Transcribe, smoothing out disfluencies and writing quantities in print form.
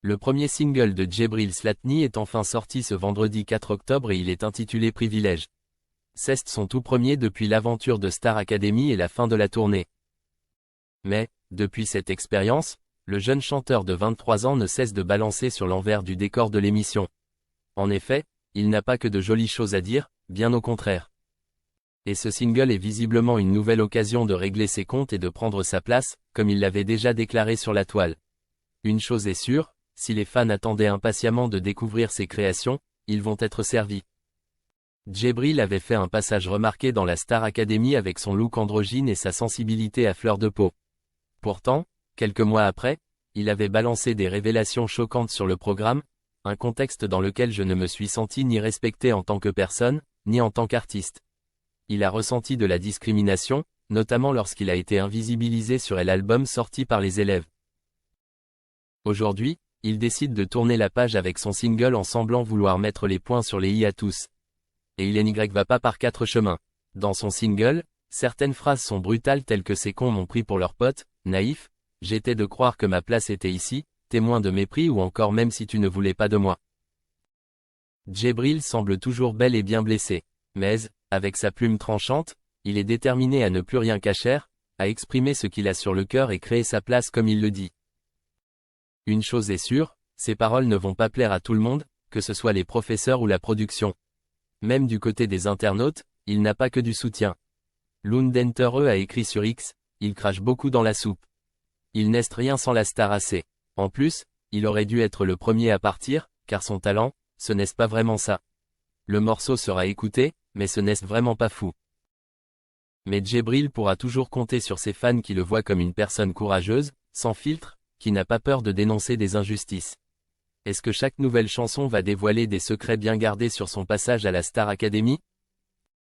Le premier single de Djebril Slatni est enfin sorti ce vendredi 4 octobre et il est intitulé Privilège. C'est son tout premier depuis l'aventure de Star Academy et la fin de la tournée. Mais, depuis cette expérience, le jeune chanteur de 23 ans ne cesse de balancer sur l'envers du décor de l'émission. En effet, il n'a pas que de jolies choses à dire, bien au contraire. Et ce single est visiblement une nouvelle occasion de régler ses comptes et de prendre sa place, comme il l'avait déjà déclaré sur la toile. Une chose est sûre, si les fans attendaient impatiemment de découvrir ses créations, ils vont être servis. Djebril avait fait un passage remarqué dans la Star Academy avec son look androgyne et sa sensibilité à fleur de peau. Pourtant, quelques mois après, il avait balancé des révélations choquantes sur le programme, un contexte dans lequel je ne me suis senti ni respecté en tant que personne, ni en tant qu'artiste. Il a ressenti de la discrimination, notamment lorsqu'il a été invisibilisé sur l'album sorti par les élèves. Aujourd'hui, il décide de tourner la page avec son single en semblant vouloir mettre les points sur les i à tous. Et il n'y va pas par quatre chemins. Dans son single, certaines phrases sont brutales telles que ces cons m'ont pris pour leur pote, naïf, j'étais de croire que ma place était ici, témoin de mépris ou encore même si tu ne voulais pas de moi. Djebril semble toujours bel et bien blessé. Mais, avec sa plume tranchante, il est déterminé à ne plus rien cacher, à exprimer ce qu'il a sur le cœur et créer sa place comme il le dit. Une chose est sûre, ses paroles ne vont pas plaire à tout le monde, que ce soit les professeurs ou la production. Même du côté des internautes, il n'a pas que du soutien. Lundentere a écrit sur X, il crache beaucoup dans la soupe. Il n'est rien sans la star AC. En plus, il aurait dû être le premier à partir, car son talent, ce n'est pas vraiment ça. Le morceau sera écouté, mais ce n'est vraiment pas fou. Mais Djebril pourra toujours compter sur ses fans qui le voient comme une personne courageuse, sans filtre, qui n'a pas peur de dénoncer des injustices. Est-ce que chaque nouvelle chanson va dévoiler des secrets bien gardés sur son passage à la Star Academy ?